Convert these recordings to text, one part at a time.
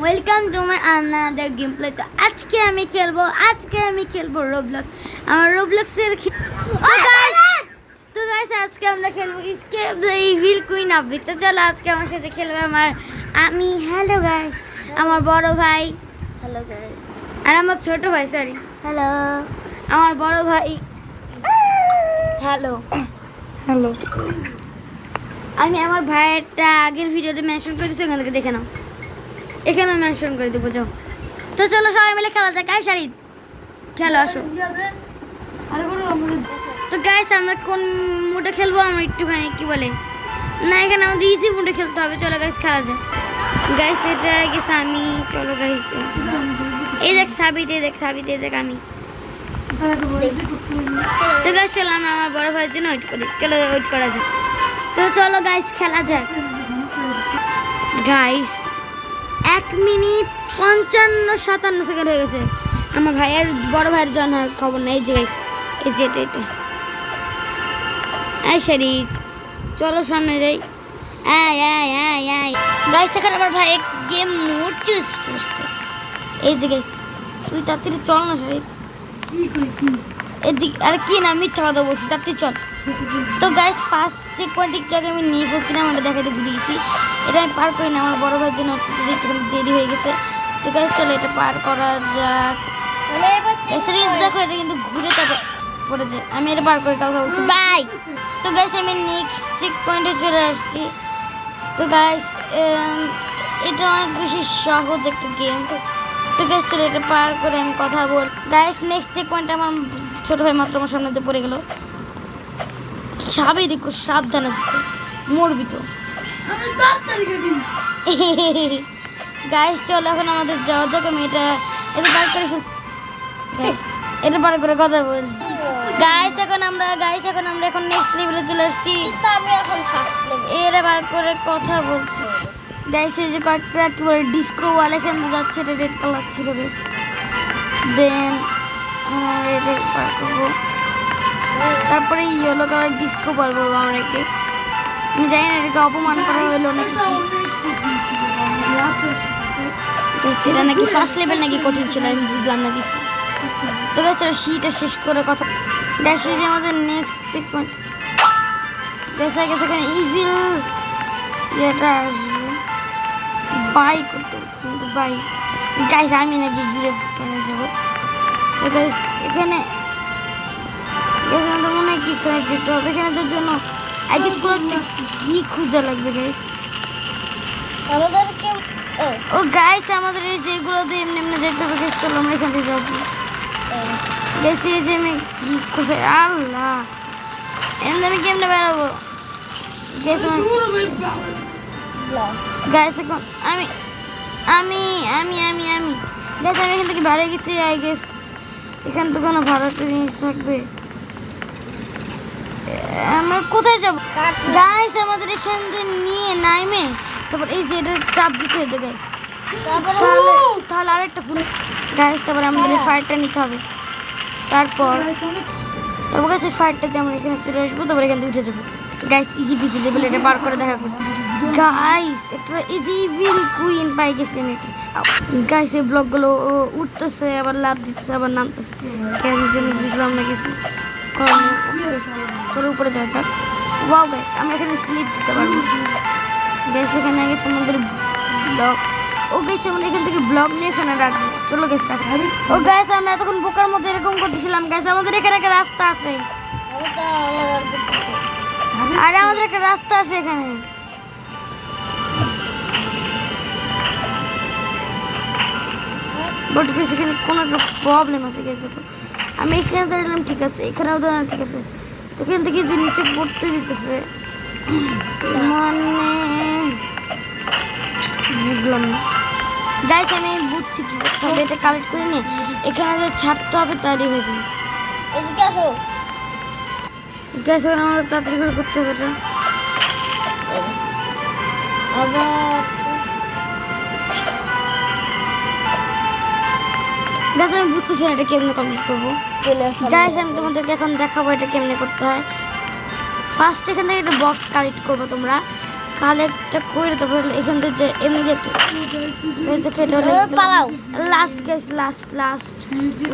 Welcome to my another game play. তো আজকে আমি খেলবো রোবলক্স। আমার রোবলক্সের তো গাইস আজকে আমরা খেলবো escape the evil queen of. তো চলো আজকে আমার সাথে খেলবে আমি হ্যালো গাইস, আমার বড় ভাই হ্যালো গাইস, আর আমার ছোট ভাই হ্যালো আমার বড় ভাই হ্যালো হ্যালো। আমি আমার ভাইয়েরটা আগের ভিডিওতে মেনশন করে দিচ্ছি, ওখান থেকে দেখে নাও, এখানেও মেনশন করে দেবো। যাও তো চলো সবাই মিলে খেলা যাক। আয় শারিদ খেলো, আসো। তো গাইস আমরা কোন মুডে খেলবো, আমরা একটুখানি কি বলে না, এখানে আমাদের ইজি মুডে খেলতে হবে। চলো গাইস খেলা যাক। গাইস এটা গেছে আমি, চলো গাইস এই দেখ সাবিত, এই দেখ আমি। তো গাইস চলো আমরা আমার বড় ভাইয়ের জন্য ওয়েট করি, চলো ওয়েট করা যাক। তো চলো গাইস খেলা যাক। গাইস 1 মিনিট 55-57 সেকেন্ড হয়ে গেছে। আমার ভাইয়ের বড় ভাইয়ের জন্য খবর নেই। এই যে গাইস, এই যে এটা এই শরীর, চলো সামনে যাই। গাইস এখন আমার ভাই গেম মোড চুজ করছে। এই যে গাইস তুই তাড়াতাড়ি চল না শরীর, এদিক আর কি না মিথ্যা কথা বলছি, তাড়াতাড়ি চল। তো গাইস ফার্স্ট চেক পয়েন্টের জায়গায় আমি নিয়ে ফেলছিলাম, আমরা দেখাতে ভুলে গেছি। এটা আমি পার করি না, আমার বড় ভাইয়ের জন্য একটুখানি দেরি হয়ে গেছে। তো গাইস চলো এটা পার করা যাক। দেখো এটা কিন্তু ঘুরে তারপর পড়েছে, আমি এটা পার করে কথা বলছি বাই। তো গাইস আমি নেক্সট চেক পয়েন্টে চলে আসছি। তো গাইস এটা অনেক বেশি সহজ একটা গেম। তো গাইস চলো এটা পার করে আমি কথা বল। গাইস নেক্সট চেক পয়েন্টে আমার ছোট ভাই মাত্র আমার সামনে দিয়ে পড়ে গেল। সাবে দেখো, সাবধানে দেখো, মরবি তো। গাইস চলো এখন আমাদের যাওয়া যাক। আমি এটা পার করে ফেলছি গাইস, এটা পার করে কথা বলছি। গাইস এখন আমরা এখন নেক্সট লেভেলে চলে আসছি। আমি এখন ফার্স্ট লেভেল এটা পার করে কথা বলছি। গাইস এই যে কয়েকটা কি বলে ডিস্কো ওয়াল এখান থেকে যাচ্ছে, এটা রেড কালার ছিল গাইস। দেন আমরা এটা পার করবো, তারপরে ইয়েলো কালার ডিস্কো পার করবো আমরা। একে আমি জানি না এটাকে অপমান করা হলো নাকি কি। এটা নাকি ফার্স্ট লেভেল নাকি কঠিন ছিল, আমি বুঝলাম না কিছু। তো গাইস চলো শীটা শেষ করে কথা। গাইস এই যে আমাদের নেক্সট চেক পয়েন্ট। গাইস আগে সেখানে ইভিল এটা আসবে, বাই করতে হচ্ছে কিন্তু বাই। গাইস আমি নাকি গ্রেপস পেনে যাবো। তো গাইস এখানে গাইস আমাদের মনে হয় কি এখানে যেতে হবে, এখানে যাওয়ার জন্য আইগেসগুলো কি খুঁজা লাগবে গাইস আমাদেরকে। ও গাইস আমাদের এই যেগুলোতে এমনি এমনি যেতে হবে গাইস। চলো আমরা এখান থেকে যাচ্ছি গাইস। এই যে আমি কি কোথায়, আল্লাহ এমনি আমি কেমনে বেরোবো গাইস। গাইস এখন আমি আমি আমি আমি আমি গাইস আমি এখান থেকে বেরিয়ে গেছি। আই গেস এখানে তো কোনো ভাড়াটা জিনিস থাকবে। আমরা কোথায় যাবো গাইস? আমাদের এখান থেকে নিয়ে নাইমে তারপর এই যে এটা চাপ দিতে হতো গাইস, তাহলে আরেকটা পুরো গাইস। তারপরে আমাদের ফায়ারটা নিতে হবে, তারপর গাইস এই ফায়ারটাতে আমরা এখানে চলে আসবো, তারপর এখান থেকে উঠে যাবো গাইস। ইজি বিজি লেভেল এটা বার করে দেখা করছি গাইস। একটা ইজি ইভিল কুইন পাই গেছি আমি গাইস। এই ব্লকগুলো উঠতেছে আবার লাভ দিতেছে আবার নামতেছে, কেন যেন বুঝলাম না কিছু। চলো উপরে যাওয়া যাক। ওয়াও গাইস আমরা এখানে স্লিপ দিতে পারবো গাইস। এখানে গেছে আমাদের ব্লক। ও গাইস আমরা এখান থেকে ব্লক নিয়ে এখানে রাখবো। চলো গাইস রাখি। ও গাইস আমরা এতক্ষণ বোকার মধ্যে এরকম করতেছিলাম গাইস। আমাদের এখানে একটা রাস্তা আছে, আরে আমাদের একটা রাস্তা আছে এখানে। বাট গাইস এখানে কোনো একটা প্রবলেম আছে গাইস। দেখো আমি এখানে দাঁড়ালাম ঠিক আছে, এখানেও দাঁড়ালাম ঠিক আছে, এখান থেকে যে নিচে পড়তে দিতেছে মানে বুঝলাম না গাইস। আমি বুঝছি কি করতে হবে, এটা কালেক্ট করে নিয়ে এখানে যে ছাড়তে হবে তাহলেই হয়ে যাবে। এদিকে আসো গাইস এখন আমাদের তাড়াতাড়ি করে করতে হবে এটা। আবার গাইস আমি বুঝতেছি না এটা কেমনে কমপ্লিট করবো গাইস। আমি তোমাদেরকে এখন দেখাবো এটা কেমনে করতে হয়। ফার্স্ট এখান থেকে একটা বক্স কালেক্ট করবো তোমরা, কালেক্টটা করে তারপর এখান থেকে যে এমনি যে খেতে হলে পালাও। লাস্ট গাইস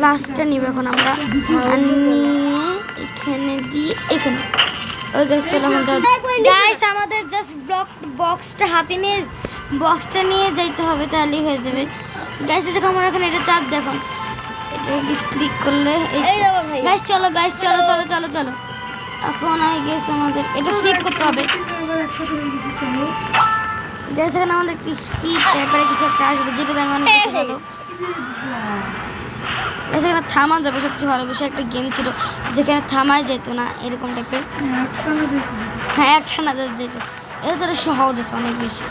লাস্টটা নিব এখন আমরা আর নিয়ে এখানে দিয়ে এখানে ওই গাইস চলো এখন যাও গাইস আমাদের জাস্ট বক্সটা হাতে নিয়ে বক্সটা নিয়ে যাইতে হবে তাহলেই হয়ে যাবে গাইস দেখো আমার এখানে এটা চাপ দেখো এটা ক্লিক করলে এই দেখো ভাই। গাইস চলো চলো এখন আই গেস আমাদের এটা ফ্লিপ করতে হবে গাইস এখানে আমাদের একটি স্পিড তারপরে কিছু একটা আসবে যেটা আমি অনেক বেশি ভালো গাইস এখানে থামা যাবে সবচেয়ে ভালো বিষয় একটা গেম ছিল যেখানে থামাই যেত না এরকম টাইপের হ্যাঁ একটা না যেত এটা তাহলে সহজ আছে অনেক বেশি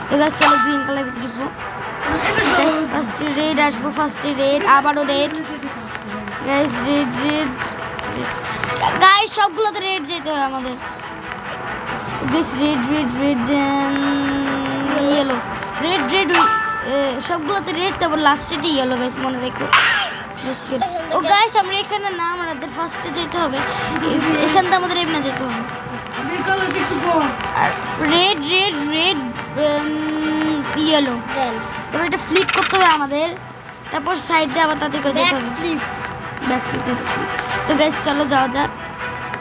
তো গাইস চলো গ্রিন কালার ভিতরে ঢুকবো ফার্স্টে রেড আসবো ফার্স্টে রেড আবারও রেড গাইস রেড গাইস সবগুলোতে রেড যেতে হবে আমাদের গাইস রেড দেন ইয়েলো রেড সবগুলোতে রেড তারপর লাস্টেটি ইয়েলো গাইস মনে রেখো ও গাইস আমরা এখানে না আমাদের ফার্স্টে যেতে হবে এখান থেকে আমাদের এমনি যেতে হবে রেড ইয়েলো দেন তারপর এটা ফ্লিপ করতে হবে আমাদের তারপর সাইড দিয়ে আবার তাদের করে যেতে হবে ফ্লিপ। ব্যাক ফ্লিপ তো গাইস চলো যাওয়া যাক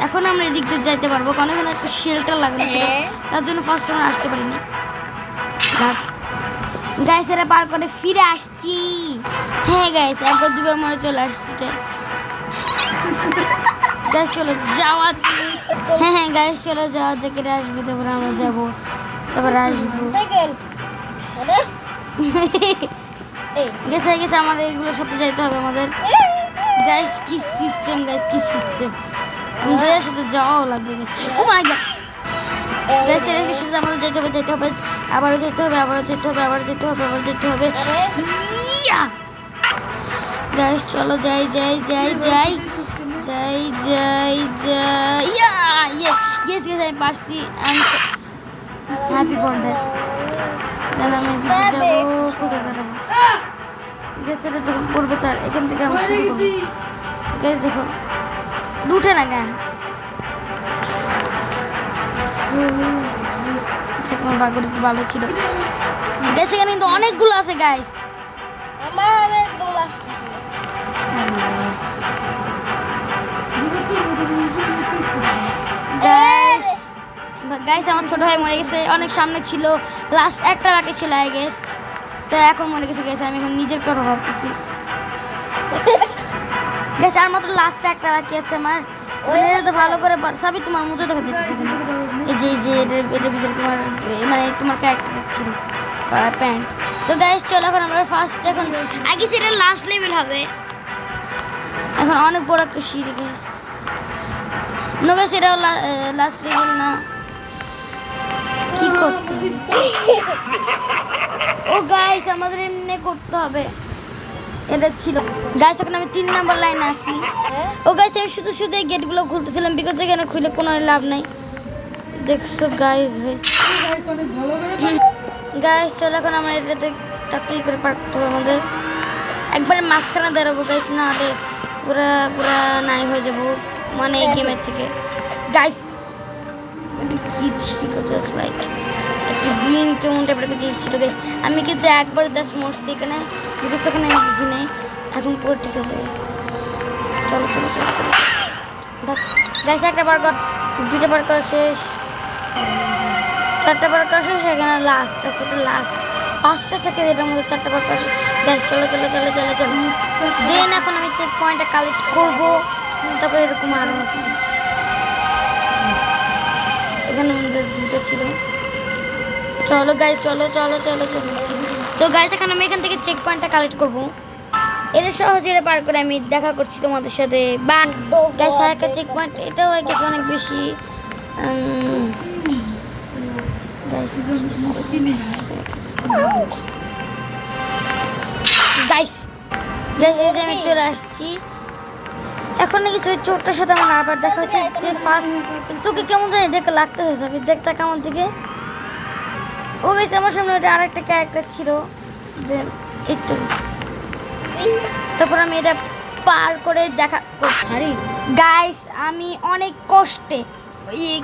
এখন আমরা এদিক দিয়ে যাইতে পারবো কারণ এখানে একটা শেল্টার লাগানো ছিল তার জন্য ফার্স্ট আমরা আসতে পারিনি গাইস এরা পার করে ফিরে আসছি হ্যাঁ গাইস একবার দুবার মনে চলে আসছি গাইস চলো যাওয়া হ্যাঁ গাইস চলো যাওয়া যাক এটা আসবে তারপরে আমরা যাবো তারপরে আসবো সেকেন্ড আরে এই গেছে আমার এগুলোর সাথে যাইতে হবে আমাদের গাইস কি সিস্টেম আমাদের সাথে যাওয়াও লাগবে গাইস ও মাই গড গাইস এর সাথে আমাদের যেতে হবে আবারও যেতে হবে ইয়া গাইস চলো যাই ইয়া ইয়েস আমি পারছি হ্যাপি বার্থডে তাহলে আমি এদিকে যাবো কোথায় দাঁড়াবো গাইস এটা যখন করবে তার এখান থেকে আমি শুরু করবো গাইস দেখো উঠে না গান আমার ভাগ্যটা একটু ভালো ছিল গাইস এখানে কিন্তু অনেকগুলো আছে গাইস আমার একদম লাস্ট গাইস আমার ছোট ভাই মরে গেছে অনেক সামনে ছিল লাস্ট একটা বাকি ছিল আই গেস তো এখন মরে গেছে গাইস আমি এখন নিজের কথা ভাবতেছি গাইস আর মাত্র লাস্ট একটা বাকি আছে আমার ওটা তো ভালো করে সবই তোমার মুখে দেখা যাচ্ছে এই যে এটার ভিতরে তোমার মানে তোমার ক্যারেক্টার ছিল প্যান্ট তো গাইস চলো এখন আমরা ফার্স্ট এখন আগে সেটা লাস্ট লেভেল হবে এখন অনেক বড় একটা সিঁড়ি গাইস নো গাইস এটাও লাস্ট লেভেল না কি করতে হবে? ও গাইস আমাদের এমনি করতে হবে এটা ছিল গাইস এখন আমি 3 নাম্বার লাইনে আছি ও গাইস আমি শুধু এই গেটগুলো খুলতেছিলাম বিকজ এখানে খুলে কোনো লাভ নাই দেখছো গাইস ভাই গাইস চলো এখন আমরা এটাতে তাড়াতাড়ি করে পার করতে হবে আমাদের একবারে মাঝখানে দাঁড়াবো গাইস না হলে পুরা নাই হয়ে যাবো মানে এই গেমের থেকে গাইস এটা কি ছিল জাস্ট লাইক একটা গ্রিন কেমন টাইপের একটা জিনিস ছিল গাইস আমি কিন্তু একবার জাস্ট মরছি এখানে বিকজ ওখানে আমি বুঝি নাই এখন পুরো ঠিক আছে গাইস চলো গাইস একটা বার কর দুটো বার করা শেষ চারটা বার করা শেষ এখানে লাস্ট আছে এটা লাস্ট পাঁচটা থেকে এটার মধ্যে চারটা বার করা শেষ গাইস চলো দেন এখন আমি চেক পয়েন্টটা কালেক্ট করবো তারপরে এরকম আরও আছে এখানে আমাদের দুটো ছিল চলো গাইস চলো তো গাইস এখন আমি এখান থেকে চেক পয়েন্টটা কালেক্ট করবো এটা সহজে এটা পার করে আমি দেখা করছি তোমাদের সাথে বা গাইস আর একটা চেক পয়েন্ট এটাও হয়ে গেছে অনেক বেশি গাইস আমি চলে আসছি এখন নাকি সেই চোরটার সাথে আমার আবার দেখা হচ্ছে যে ফার্স্ট তোকে কেমন জানি দেখে লাগতেছে সাবি দেখতে কেমন দিকে ও গেছে আমার সামনে ওটা আরেকটা ক্যারেক্টার ছিল দেন এই তো তারপর আমি এটা পার করে দেখা করছি গাইস আমি অনেক কষ্টে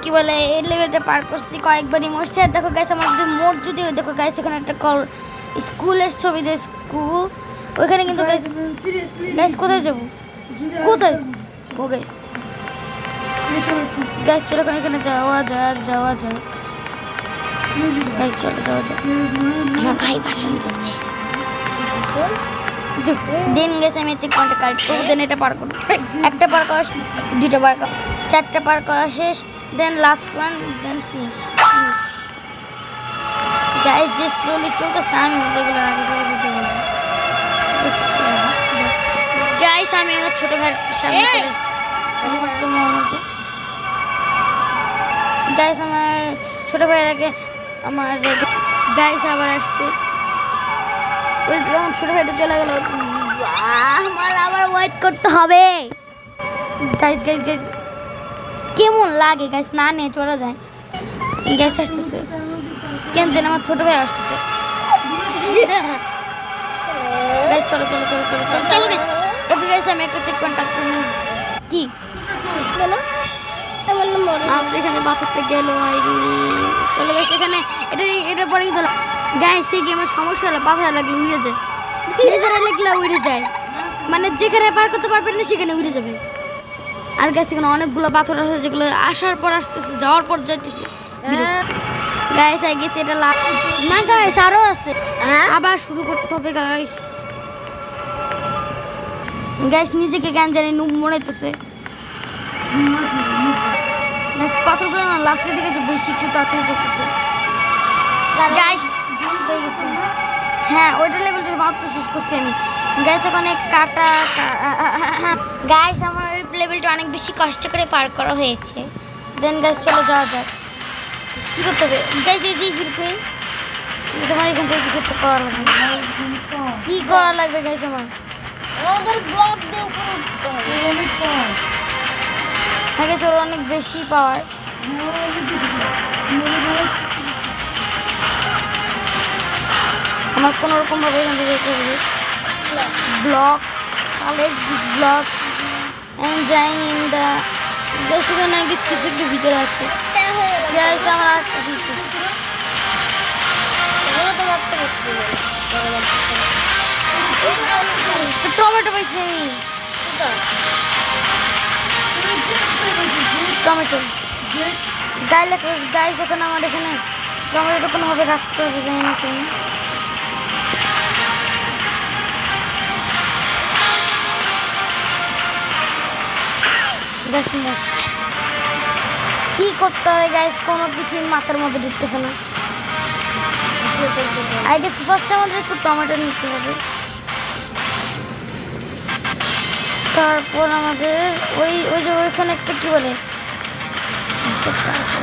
কি বলে এই লেভেলটা পার করছি, কয়েকবারই মরছি। আর দেখো গাইস আমার যদি মোট যদি দেখো গাইস এখানে একটা স্কুলের ছবি দেয়, স্কুল ওইখানে কিন্তু গাইস গাইস কোথায় যাবো, কোথায় ও গাইস গাইস চলো এখানে যাওয়া যাক গাইস চলো যাওয়া যাক। আমার ভাই ভাষণ দিচ্ছে দিন গেছে, আমি চেক পয়েন্টে কাট করবো, দেন এটা পার করবো, একটা পার করা, দুইটা পার করা, চারটা পার করা শেষ, then last one, then finish. Guys যে স্লোলি চলতেছে আমি এগুলো আগে চলে যেতে বলবো। গাইস আমি আমার ছোট ভাইয়ের সামনে চলে এসেছি। গাইস আমার ছোট ভাইয়ের আগে আমার গাইস আবার আসছে, ওই যে আমার ছোট ভাইটা চলে গেল, আমার আবার ওয়েট করতে হবে। গাইস গাইস গাইস কেমন লাগে গাইস, না নিয়ে চলে যায়। গ্যাস আসতেছে কেন যেন আমার ছোট ভাই আসতেছে। গাইস চলো চলো চলো চলো চলো চলো গাইস। ওকে গাইস আমি একটা চেক পয়েন্ট কাট করে নেব। কি কেন আমার নম্বর আপনি এখানে বাচ্চাটা গেল, চলো গাইস এখানে এটা পরেই তো গাইস এই গেমের সমস্যা হলো পাথর লাগলে উড়ে যায়, নিজেরা লাগলে উড়ে যায়, মানে যেখানে পার করতে পারবেন না সেখানে উড়ে যাবে। আর গাইস এখানে অনেকগুলো পাথর আছে যেগুলো আসার পর আসতেছে, যাওয়ার পর যাইতেছে। গাইস আই গেছে এটা না গাইস আরো আছে, আবার শুরু করতে হবে গাইস। গাইস নিজেকে কেন জানি নুব মনেতেছে। গাইস পাথরগুলো না লাস্টের দিকে এসে বেশি একটু তাড়াতাড়ি চলতেছে। গাইস হয়ে গেছে, হ্যাঁ ওইটা লেভেলটা মাত্র শেষ করছি আমি। গাইস ওখানে কাটা গাইস আমার ওই লেভেলটা অনেক বেশি কষ্ট করে পার করা হয়েছে। দেন গাইস চলে যাওয়া যাক। কী করতে হবে গাইস, এই যে ফিল কুইন আমার এখান থেকে কিছু একটা করা লাগবে। কী করা লাগবে গাইস আমার? আমাদের ব্লক দিয়ে উপরে উঠতে হবে। হ্যাঁ গাইস ওর অনেক বেশি পাওয়ার। আমার কোনো রকম ভাবে এখান থেকে যেতে হবে। Blocks collect this block and dying in the guys এখানে কিছু কিছু একটু ভিতরে আছে। গাইস আমার আরেকটা জিনিস করছি, এগুলো তো মারতে পারছি না। টমেটো পাইছি আমি, টমেটো গাইস এখন আমার এখানে টমেটো কোনোভাবে রাখতে হবে, জানি না কেন। গাইস কি করতে হবে গাইস, কোনো কিছুই মাথার মধ্যে ঢুকতেছে না। আই গেস ফার্স্ট আমাদের একটু টমেটো নিতে হবে, তারপর আমাদের ওই ওই যে ওইখানে একটা কি বলে কিছু একটা আছে,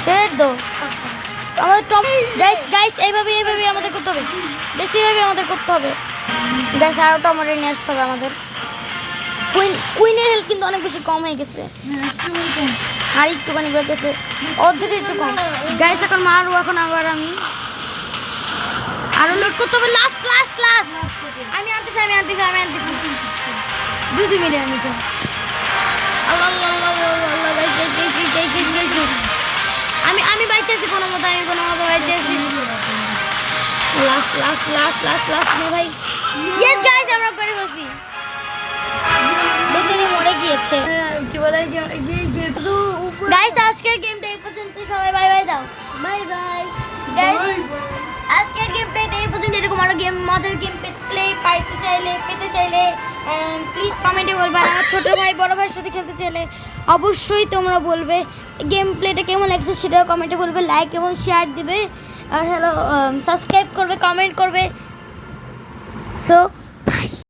শেড দো আমাদের গাইস গাইস এইভাবে আমাদের করতে হবে, বেশি এইভাবে আমাদের করতে হবে গাইস। আরও টমেটো নিয়ে আসতে হবে আমাদের। কুইনের হেলথ কিন্তু অনেক বেশি কম হয়ে গেছে, হাড়ি একটুখানি হয়ে গেছে, অর্ধেক একটু কম। গাইস এখন মারবো, এখন আবার আমি আরো লোড করতে হবে। লাস্ট লাস্ট লাস্ট আমি আনতেছি 2 মিনিট আনছি। আল্লাহ আল্লাহ আল্লাহ আল্লাহ গাইস গাইস আমি বাইচে আছি কোনো মতো বাইচে আছি। Last last last last last নে ভাই, ইয়েস গাইস আমরা করে বসি। বেচারি মরে গিয়েছে। কি বলে গাইস আজকের গেমটা এই পর্যন্ত, সবাই বাই বাই দাও। বাই বাই গাইস আজকের গেমটা এই পর্যন্ত। এরকম আরো গেম মজার গেম পেতে চাইলে প্লিজ কমেন্টে বলবে। আর আমার ছোটো ভাই বড় ভাইয়ের সাথে খেলতে চাইলে অবশ্যই তোমরা বলবে গেম প্লেটা কেমন লাগছে, সেটাও কমেন্টে বলবে, লাইক এবং শেয়ার দিবে, আর সাবস্ক্রাইব করবে, কমেন্ট করবে। সো